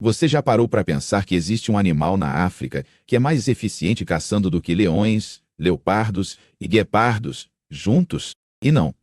Você já parou para pensar que existe um animal na África que é mais eficiente caçando do que leões, leopardos e guepardos juntos? E não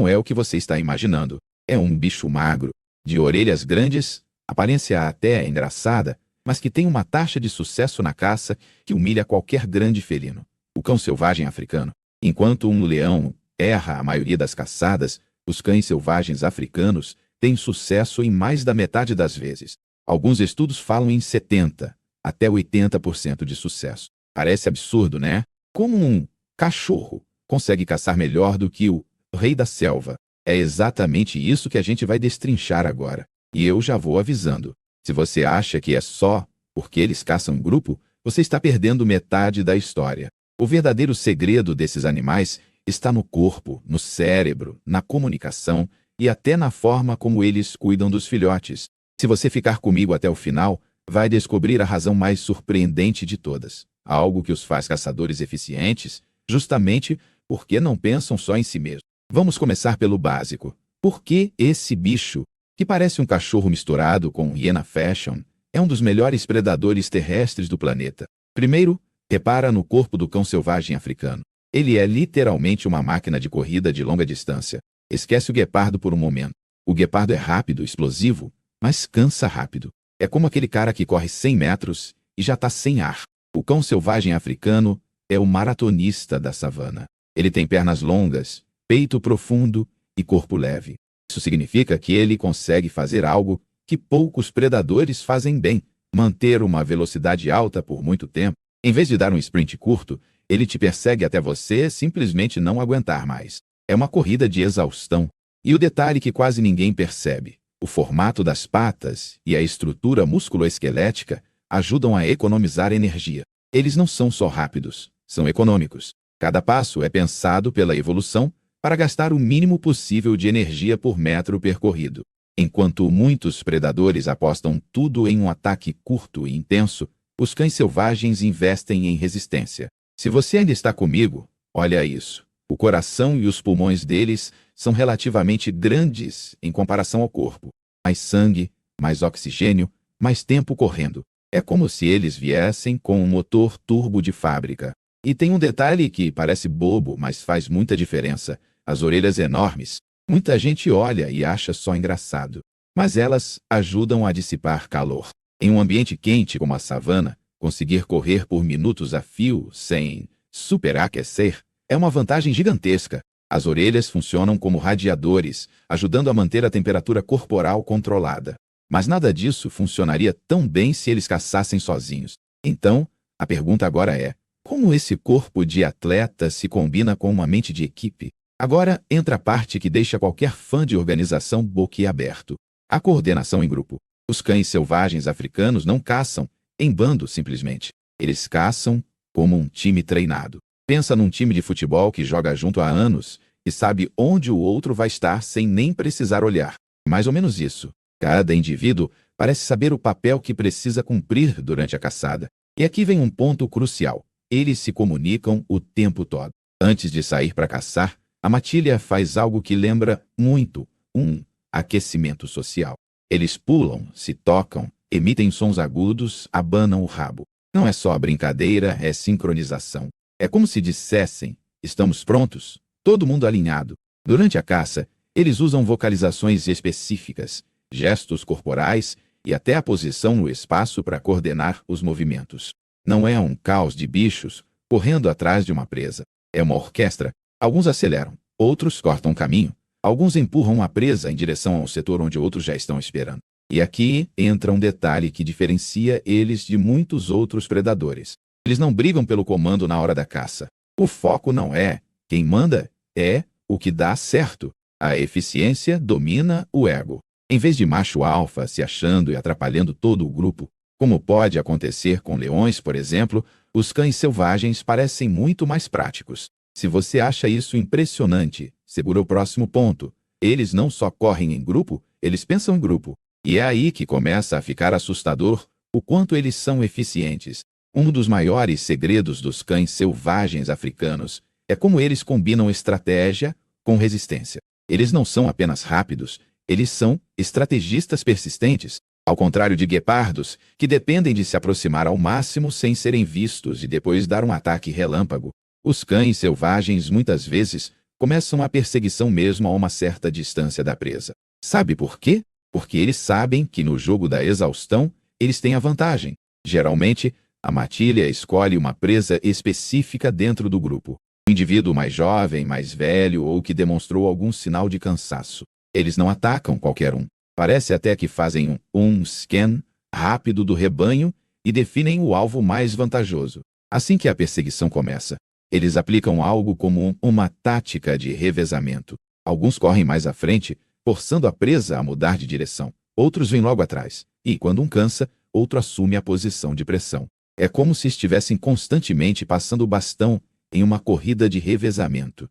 é o que você está imaginando. É um bicho magro, de orelhas grandes, aparência até engraçada, mas que tem uma taxa de sucesso na caça que humilha qualquer grande felino. O cão selvagem africano. Enquanto um leão erra a maioria das caçadas, os cães selvagens africanos têm sucesso em mais da metade das vezes. Alguns estudos falam em 70 até 80% de sucesso. Parece absurdo, né? Como um cachorro consegue caçar melhor do que o rei da selva? É exatamente isso que a gente vai destrinchar agora. E eu já vou avisando. Se você acha que é só porque eles caçam em grupo, você está perdendo metade da história. O verdadeiro segredo desses animais está no corpo, no cérebro, na comunicação e até na forma como eles cuidam dos filhotes. Se você ficar comigo até o final, vai descobrir a razão mais surpreendente de todas. Algo que os faz caçadores eficientes, justamente porque não pensam só em si mesmos. Vamos começar pelo básico. Por que esse bicho, que parece um cachorro misturado com um hiena fashion, é um dos melhores predadores terrestres do planeta? Primeiro, repara no corpo do cão selvagem africano. Ele é literalmente uma máquina de corrida de longa distância. Esquece o guepardo por um momento. O guepardo é rápido, explosivo, mas cansa rápido. É como aquele cara que corre 100 metros e já está sem ar. O cão selvagem africano é o maratonista da savana. Ele tem pernas longas, peito profundo e corpo leve. Isso significa que ele consegue fazer algo que poucos predadores fazem bem: manter uma velocidade alta por muito tempo. Em vez de dar um sprint curto, ele te persegue até você simplesmente não aguentar mais. É uma corrida de exaustão. E o detalhe que quase ninguém percebe: o formato das patas e a estrutura musculoesquelética ajudam a economizar energia. Eles não são só rápidos, são econômicos. Cada passo é pensado pela evolução para gastar o mínimo possível de energia por metro percorrido. Enquanto muitos predadores apostam tudo em um ataque curto e intenso, os cães selvagens investem em resistência. Se você ainda está comigo, olha isso. O coração e os pulmões deles são relativamente grandes em comparação ao corpo. Mais sangue, mais oxigênio, mais tempo correndo. É como se eles viessem com um motor turbo de fábrica. E tem um detalhe que parece bobo, mas faz muita diferença: as orelhas enormes. Muita gente olha e acha só engraçado, mas elas ajudam a dissipar calor. Em um ambiente quente como a savana, conseguir correr por minutos a fio sem superaquecer é uma vantagem gigantesca. As orelhas funcionam como radiadores, ajudando a manter a temperatura corporal controlada. Mas nada disso funcionaria tão bem se eles caçassem sozinhos. Então, a pergunta agora é: como esse corpo de atleta se combina com uma mente de equipe? Agora entra a parte que deixa qualquer fã de organização boquiaberto: a coordenação em grupo. Os cães selvagens africanos não caçam em bando simplesmente. Eles caçam como um time treinado. Pensa num time de futebol que joga junto há anos e sabe onde o outro vai estar sem nem precisar olhar. Mais ou menos isso. Cada indivíduo parece saber o papel que precisa cumprir durante a caçada. E aqui vem um ponto crucial: eles se comunicam o tempo todo. Antes de sair para caçar, a matilha faz algo que lembra muito um aquecimento social. Eles pulam, se tocam, emitem sons agudos, abanam o rabo. Não é só brincadeira, é sincronização. É como se dissessem: estamos prontos, todo mundo alinhado. Durante a caça, eles usam vocalizações específicas, gestos corporais e até a posição no espaço para coordenar os movimentos. Não é um caos de bichos correndo atrás de uma presa. É uma orquestra. Alguns aceleram, outros cortam caminho, alguns empurram a presa em direção ao setor onde outros já estão esperando. E aqui entra um detalhe que diferencia eles de muitos outros predadores. Eles não brigam pelo comando na hora da caça. O foco não é quem manda, é o que dá certo. A eficiência domina o ego. Em vez de macho alfa se achando e atrapalhando todo o grupo, como pode acontecer com leões, por exemplo, os cães selvagens parecem muito mais práticos. Se você acha isso impressionante, segura o próximo ponto. Eles não só correm em grupo, eles pensam em grupo. E é aí que começa a ficar assustador o quanto eles são eficientes. Um dos maiores segredos dos cães selvagens africanos é como eles combinam estratégia com resistência. Eles não são apenas rápidos, eles são estrategistas persistentes. Ao contrário de guepardos, que dependem de se aproximar ao máximo sem serem vistos e depois dar um ataque relâmpago, os cães selvagens muitas vezes começam a perseguição mesmo a uma certa distância da presa. Sabe por quê? Porque eles sabem que no jogo da exaustão eles têm a vantagem. Geralmente, a matilha escolhe uma presa específica dentro do grupo. Um indivíduo mais jovem, mais velho ou que demonstrou algum sinal de cansaço. Eles não atacam qualquer um. Parece até que fazem um scan rápido do rebanho e definem o alvo mais vantajoso. Assim que a perseguição começa, eles aplicam algo como uma tática de revezamento. Alguns correm mais à frente, forçando a presa a mudar de direção. Outros vêm logo atrás, e quando um cansa, outro assume a posição de pressão. É como se estivessem constantemente passando o bastão em uma corrida de revezamento.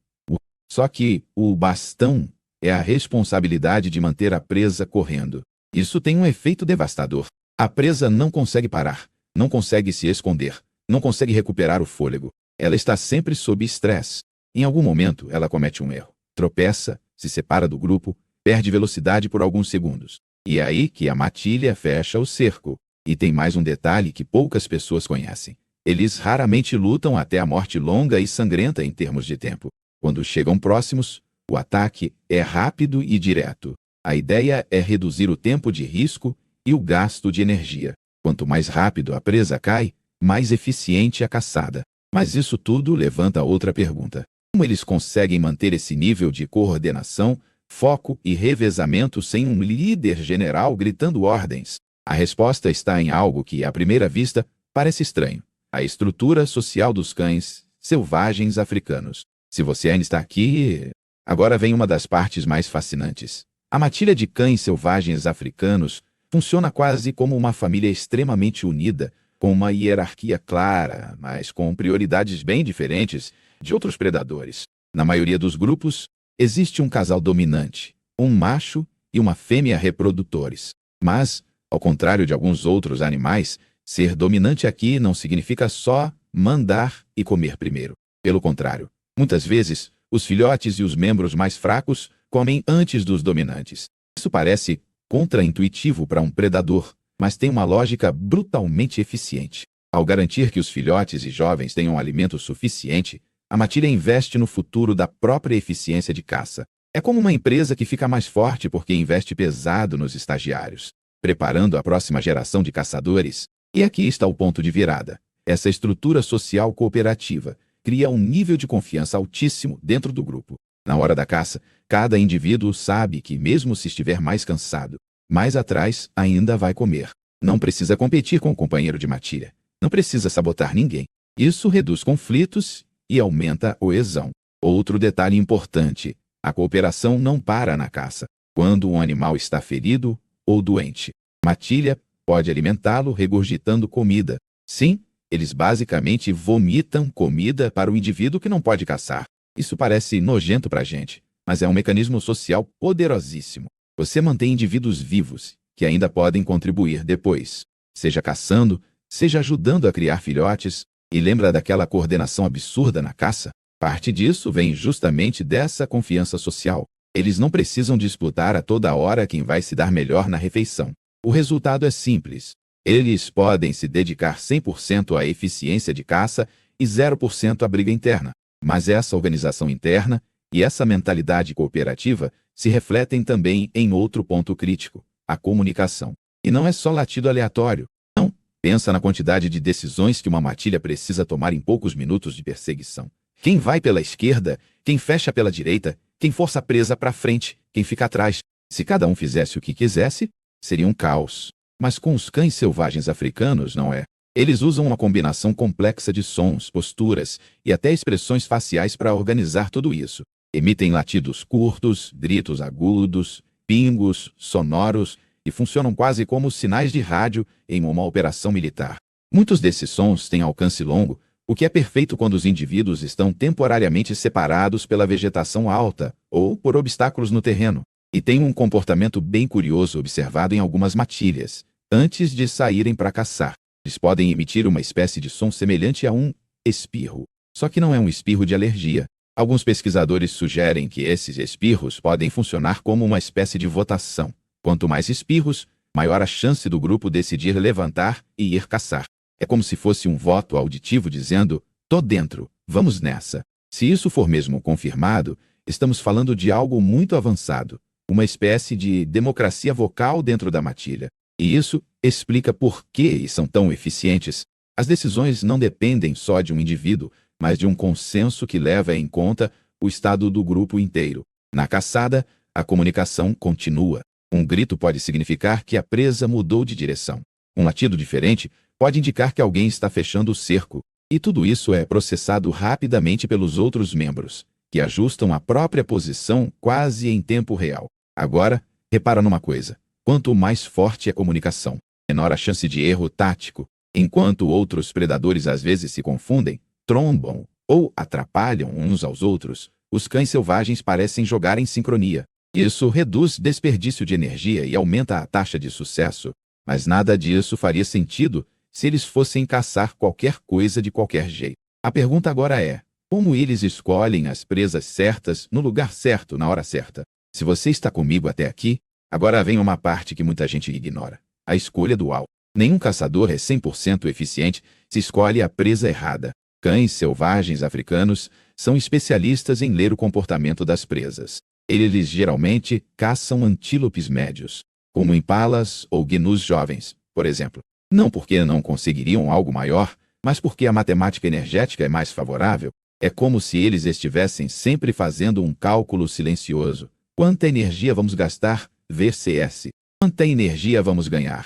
Só que o bastão é a responsabilidade de manter a presa correndo. Isso tem um efeito devastador. A presa não consegue parar, não consegue se esconder, não consegue recuperar o fôlego. Ela está sempre sob estresse. Em algum momento, ela comete um erro, tropeça, se separa do grupo, perde velocidade por alguns segundos. E é aí que a matilha fecha o cerco. E tem mais um detalhe que poucas pessoas conhecem. Eles raramente lutam até a morte longa e sangrenta em termos de tempo. Quando chegam próximos, o ataque é rápido e direto. A ideia é reduzir o tempo de risco e o gasto de energia. Quanto mais rápido a presa cai, mais eficiente a caçada. Mas isso tudo levanta outra pergunta. Como eles conseguem manter esse nível de coordenação, foco e revezamento sem um líder general gritando ordens? A resposta está em algo que, à primeira vista, parece estranho. A estrutura social dos cães selvagens africanos. Se você ainda está aqui, agora vem uma das partes mais fascinantes. A matilha de cães selvagens africanos funciona quase como uma família extremamente unida, com uma hierarquia clara, mas com prioridades bem diferentes de outros predadores. Na maioria dos grupos, existe um casal dominante, um macho e uma fêmea reprodutores. Mas, ao contrário de alguns outros animais, ser dominante aqui não significa só mandar e comer primeiro. Pelo contrário, muitas vezes, os filhotes e os membros mais fracos comem antes dos dominantes. Isso parece contraintuitivo para um predador, mas tem uma lógica brutalmente eficiente. Ao garantir que os filhotes e jovens tenham alimento suficiente, a matilha investe no futuro da própria eficiência de caça. É como uma empresa que fica mais forte porque investe pesado nos estagiários, preparando a próxima geração de caçadores. E aqui está o ponto de virada. Essa estrutura social cooperativa cria um nível de confiança altíssimo dentro do grupo. Na hora da caça, cada indivíduo sabe que, mesmo se estiver mais cansado, mais atrás ainda vai comer. Não precisa competir com o companheiro de matilha. Não precisa sabotar ninguém. Isso reduz conflitos e aumenta a coesão. Outro detalhe importante: a cooperação não para na caça. Quando um animal está ferido ou doente, matilha pode alimentá-lo regurgitando comida. Sim, eles basicamente vomitam comida para o indivíduo que não pode caçar. Isso parece nojento pra gente, mas é um mecanismo social poderosíssimo. Você mantém indivíduos vivos, que ainda podem contribuir depois, seja caçando, seja ajudando a criar filhotes. E lembra daquela coordenação absurda na caça? Parte disso vem justamente dessa confiança social. Eles não precisam disputar a toda hora quem vai se dar melhor na refeição. O resultado é simples. Eles podem se dedicar 100% à eficiência de caça e 0% à briga interna. Mas essa organização interna e essa mentalidade cooperativa se refletem também em outro ponto crítico: a comunicação. E não é só latido aleatório. Não. Pensa na quantidade de decisões que uma matilha precisa tomar em poucos minutos de perseguição. Quem vai pela esquerda, quem fecha pela direita, quem força a presa para frente, quem fica atrás. Se cada um fizesse o que quisesse, seria um caos. Mas com os cães selvagens africanos não é. Eles usam uma combinação complexa de sons, posturas e até expressões faciais para organizar tudo isso. Emitem latidos curtos, gritos agudos, pingos, sonoros e funcionam quase como sinais de rádio em uma operação militar. Muitos desses sons têm alcance longo, o que é perfeito quando os indivíduos estão temporariamente separados pela vegetação alta ou por obstáculos no terreno. E tem um comportamento bem curioso observado em algumas matilhas. Antes de saírem para caçar, eles podem emitir uma espécie de som semelhante a um espirro. Só que não é um espirro de alergia. Alguns pesquisadores sugerem que esses espirros podem funcionar como uma espécie de votação. Quanto mais espirros, maior a chance do grupo decidir levantar e ir caçar. É como se fosse um voto auditivo dizendo: tô dentro, vamos nessa. Se isso for mesmo confirmado, estamos falando de algo muito avançado, uma espécie de democracia vocal dentro da matilha. E isso explica por que são tão eficientes. As decisões não dependem só de um indivíduo, mas de um consenso que leva em conta o estado do grupo inteiro. Na caçada, a comunicação continua. Um grito pode significar que a presa mudou de direção. Um latido diferente pode indicar que alguém está fechando o cerco. E tudo isso é processado rapidamente pelos outros membros, que ajustam a própria posição quase em tempo real. Agora, repara numa coisa. Quanto mais forte a comunicação, menor a chance de erro tático. Enquanto outros predadores às vezes se confundem, trombam ou atrapalham uns aos outros, os cães selvagens parecem jogar em sincronia. Isso reduz desperdício de energia e aumenta a taxa de sucesso. Mas nada disso faria sentido se eles fossem caçar qualquer coisa de qualquer jeito. A pergunta agora é: como eles escolhem as presas certas no lugar certo, na hora certa? Se você está comigo até aqui, agora vem uma parte que muita gente ignora: a escolha do alvo. Nenhum caçador é 100% eficiente se escolhe a presa errada. Cães selvagens africanos são especialistas em ler o comportamento das presas. Eles geralmente caçam antílopes médios, como impalas ou gnus jovens, por exemplo. Não porque não conseguiriam algo maior, mas porque a matemática energética é mais favorável. É como se eles estivessem sempre fazendo um cálculo silencioso. Quanta energia vamos gastar VCS? Quanta energia vamos ganhar?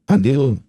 Adeus.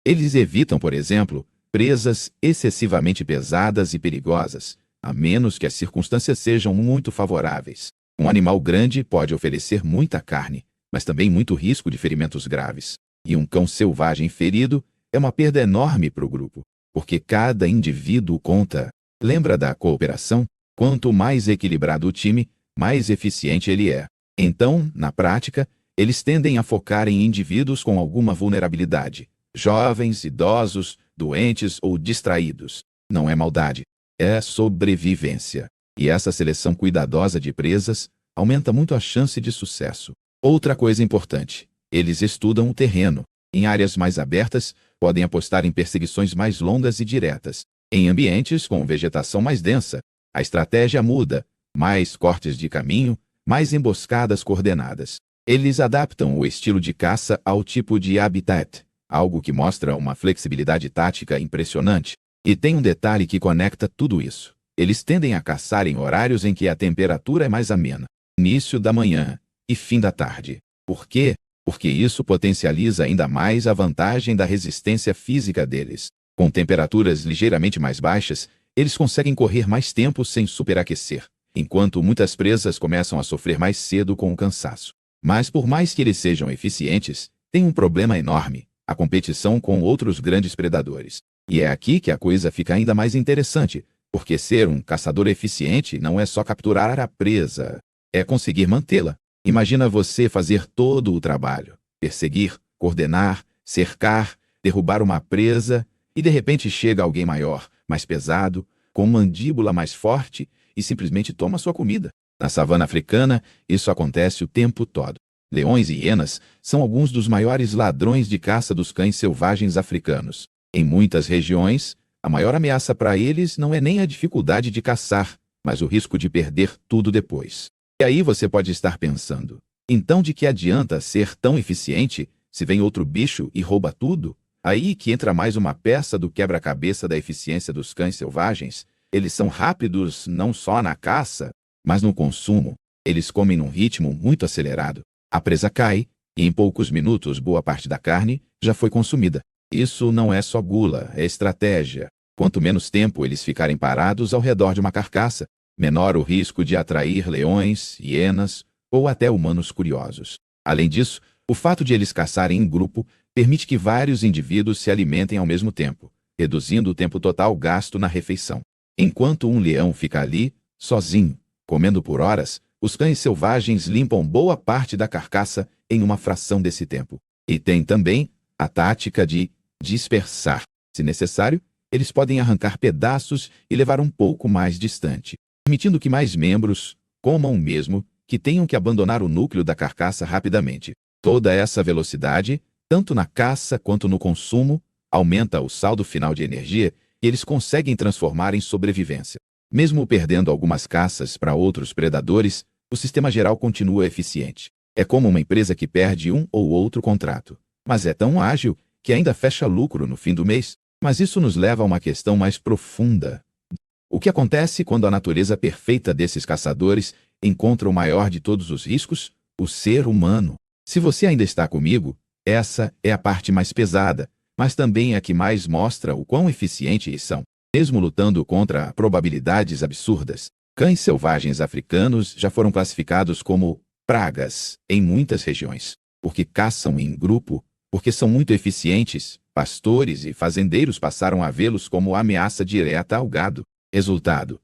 Eles evitam, por exemplo, presas excessivamente pesadas e perigosas, a menos que as circunstâncias sejam muito favoráveis. Um animal grande pode oferecer muita carne, mas também muito risco de ferimentos graves. E um cão selvagem ferido é uma perda enorme para o grupo, porque cada indivíduo conta. Lembra da cooperação? Quanto mais equilibrado o time, mais eficiente ele é. Então, na prática, eles tendem a focar em indivíduos com alguma vulnerabilidade. Jovens, idosos, doentes ou distraídos. Não é maldade, é sobrevivência. E essa seleção cuidadosa de presas aumenta muito a chance de sucesso. Outra coisa importante: eles estudam o terreno. Em áreas mais abertas, podem apostar em perseguições mais longas e diretas. Em ambientes com vegetação mais densa, a estratégia muda: mais cortes de caminho, mais emboscadas coordenadas. Eles adaptam o estilo de caça ao tipo de habitat, algo que mostra uma flexibilidade tática impressionante. E tem um detalhe que conecta tudo isso: eles tendem a caçar em horários em que a temperatura é mais amena, início da manhã e fim da tarde. Por quê? Porque isso potencializa ainda mais a vantagem da resistência física deles. Com temperaturas ligeiramente mais baixas, eles conseguem correr mais tempo sem superaquecer, enquanto muitas presas começam a sofrer mais cedo com o cansaço. Mas por mais que eles sejam eficientes, tem um problema enorme: a competição com outros grandes predadores. E é aqui que a coisa fica ainda mais interessante, porque ser um caçador eficiente não é só capturar a presa, é conseguir mantê-la. Imagina você fazer todo o trabalho: perseguir, coordenar, cercar, derrubar uma presa, e de repente chega alguém maior, mais pesado, com mandíbula mais forte e simplesmente toma sua comida. Na savana africana, isso acontece o tempo todo. Leões e hienas são alguns dos maiores ladrões de caça dos cães selvagens africanos. Em muitas regiões, a maior ameaça para eles não é nem a dificuldade de caçar, mas o risco de perder tudo depois. E aí você pode estar pensando: então de que adianta ser tão eficiente se vem outro bicho e rouba tudo? Aí que entra mais uma peça do quebra-cabeça da eficiência dos cães selvagens. Eles são rápidos não só na caça, mas no consumo. Eles comem num ritmo muito acelerado. A presa cai, e em poucos minutos boa parte da carne já foi consumida. Isso não é só gula, é estratégia. Quanto menos tempo eles ficarem parados ao redor de uma carcaça, menor o risco de atrair leões, hienas ou até humanos curiosos. Além disso, o fato de eles caçarem em grupo permite que vários indivíduos se alimentem ao mesmo tempo, reduzindo o tempo total gasto na refeição. Enquanto um leão fica ali, sozinho, comendo por horas, os cães selvagens limpam boa parte da carcaça em uma fração desse tempo. E tem também a tática de dispersar. Se necessário, eles podem arrancar pedaços e levar um pouco mais distante, permitindo que mais membros comam o mesmo que tenham que abandonar o núcleo da carcaça rapidamente. Toda essa velocidade, tanto na caça quanto no consumo, aumenta o saldo final de energia que eles conseguem transformar em sobrevivência. Mesmo perdendo algumas caças para outros predadores, o sistema geral continua eficiente. É como uma empresa que perde um ou outro contrato, mas é tão ágil que ainda fecha lucro no fim do mês. Mas isso nos leva a uma questão mais profunda. O que acontece quando a natureza perfeita desses caçadores encontra o maior de todos os riscos? O ser humano. Se você ainda está comigo, essa é a parte mais pesada, mas também é a que mais mostra o quão eficientes são. Mesmo lutando contra probabilidades absurdas, cães selvagens africanos já foram classificados como pragas em muitas regiões, porque caçam em grupo, porque são muito eficientes. Pastores e fazendeiros passaram a vê-los como ameaça direta ao gado. Resultado: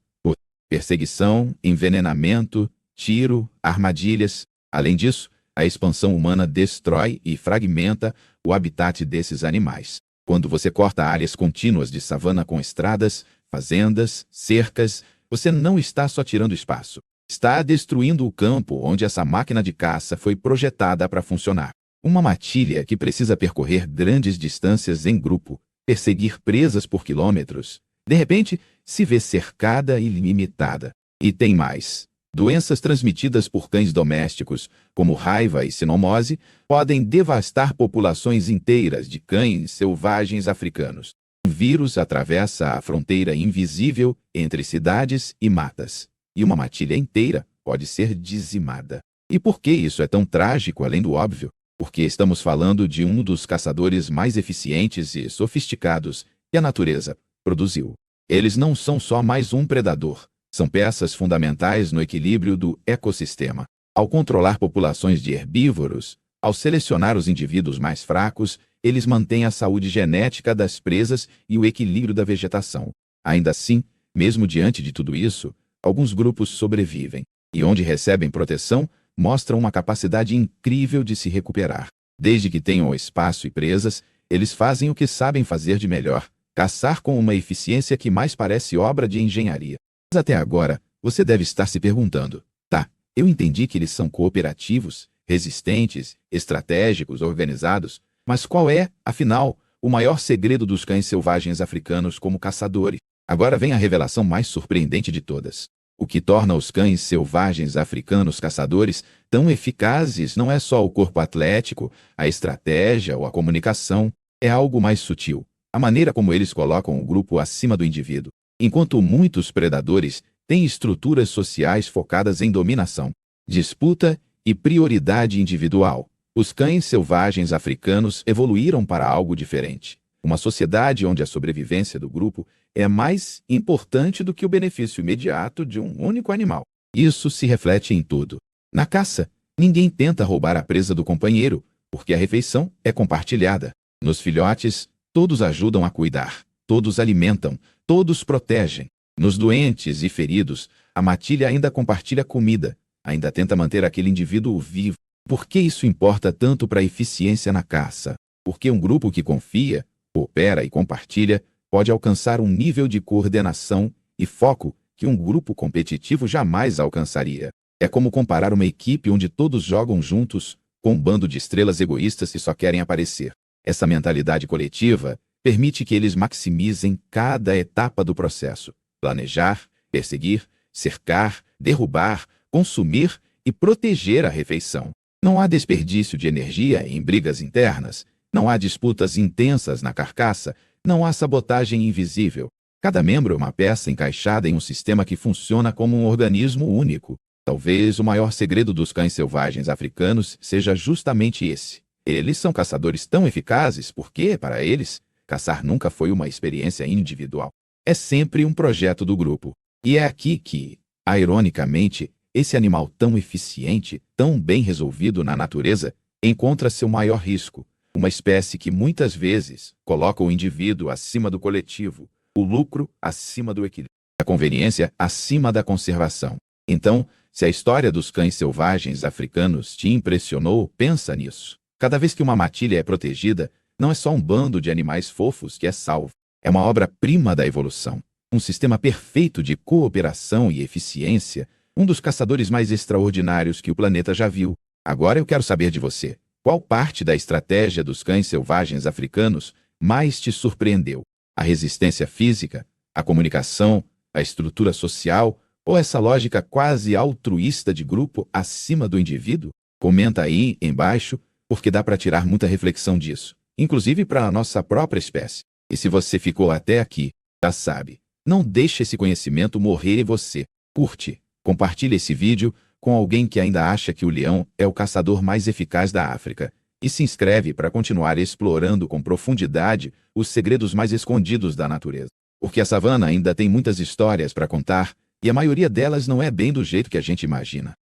perseguição, envenenamento, tiro, armadilhas. Além disso, a expansão humana destrói e fragmenta o habitat desses animais. Quando você corta áreas contínuas de savana com estradas, fazendas, cercas, você não está só tirando espaço. Está destruindo o campo onde essa máquina de caça foi projetada para funcionar. Uma matilha que precisa percorrer grandes distâncias em grupo, perseguir presas por quilômetros, de repente se vê cercada e limitada. E tem mais. Doenças transmitidas por cães domésticos, como raiva e sinomose, podem devastar populações inteiras de cães selvagens africanos. O vírus atravessa a fronteira invisível entre cidades e matas, e uma matilha inteira pode ser dizimada. E por que isso é tão trágico, além do óbvio? Porque estamos falando de um dos caçadores mais eficientes e sofisticados que a natureza produziu. Eles não são só mais um predador. São peças fundamentais no equilíbrio do ecossistema. Ao controlar populações de herbívoros, ao selecionar os indivíduos mais fracos, eles mantêm a saúde genética das presas e o equilíbrio da vegetação. Ainda assim, mesmo diante de tudo isso, alguns grupos sobrevivem, e onde recebem proteção, mostram uma capacidade incrível de se recuperar. Desde que tenham espaço e presas, eles fazem o que sabem fazer de melhor: caçar com uma eficiência que mais parece obra de engenharia. Mas até agora, você deve estar se perguntando: tá, eu entendi que eles são cooperativos, resistentes, estratégicos, organizados, mas qual é, afinal, o maior segredo dos cães selvagens africanos como caçadores? Agora vem a revelação mais surpreendente de todas. O que torna os cães selvagens africanos caçadores tão eficazes não é só o corpo atlético, a estratégia ou a comunicação, é algo mais sutil: a maneira como eles colocam o grupo acima do indivíduo. Enquanto muitos predadores têm estruturas sociais focadas em dominação, disputa e prioridade individual, os cães selvagens africanos evoluíram para algo diferente. Uma sociedade onde a sobrevivência do grupo é mais importante do que o benefício imediato de um único animal. Isso se reflete em tudo. Na caça, ninguém tenta roubar a presa do companheiro, porque a refeição é compartilhada. Nos filhotes, todos ajudam a cuidar, todos alimentam, todos protegem. Nos doentes e feridos, a matilha ainda compartilha comida, ainda tenta manter aquele indivíduo vivo. Por que isso importa tanto para a eficiência na caça? Porque um grupo que confia, coopera e compartilha pode alcançar um nível de coordenação e foco que um grupo competitivo jamais alcançaria. É como comparar uma equipe onde todos jogam juntos com um bando de estrelas egoístas que só querem aparecer. Essa mentalidade coletiva permite que eles maximizem cada etapa do processo: planejar, perseguir, cercar, derrubar, consumir e proteger a refeição. Não há desperdício de energia em brigas internas, não há disputas intensas na carcaça, não há sabotagem invisível. Cada membro é uma peça encaixada em um sistema que funciona como um organismo único. Talvez o maior segredo dos cães selvagens africanos seja justamente esse. Eles são caçadores tão eficazes porque, para eles, caçar nunca foi uma experiência individual. É sempre um projeto do grupo. E é aqui que, ironicamente, esse animal tão eficiente, tão bem resolvido na natureza, encontra seu maior risco. Uma espécie que muitas vezes coloca o indivíduo acima do coletivo, o lucro acima do equilíbrio, a conveniência acima da conservação. Então, se a história dos cães selvagens africanos te impressionou, pensa nisso. Cada vez que uma matilha é protegida, não é só um bando de animais fofos que é salvo. É uma obra-prima da evolução. Um sistema perfeito de cooperação e eficiência, um dos caçadores mais extraordinários que o planeta já viu. Agora eu quero saber de você. Qual parte da estratégia dos cães selvagens africanos mais te surpreendeu? A resistência física, a comunicação, a estrutura social ou essa lógica quase altruísta de grupo acima do indivíduo? Comenta aí embaixo, porque dá para tirar muita reflexão disso, inclusive para a nossa própria espécie. E se você ficou até aqui, já sabe, não deixe esse conhecimento morrer em você. Curte, compartilhe esse vídeo com alguém que ainda acha que o leão é o caçador mais eficaz da África. E se inscreve para continuar explorando com profundidade os segredos mais escondidos da natureza. Porque a savana ainda tem muitas histórias para contar, e a maioria delas não é bem do jeito que a gente imagina.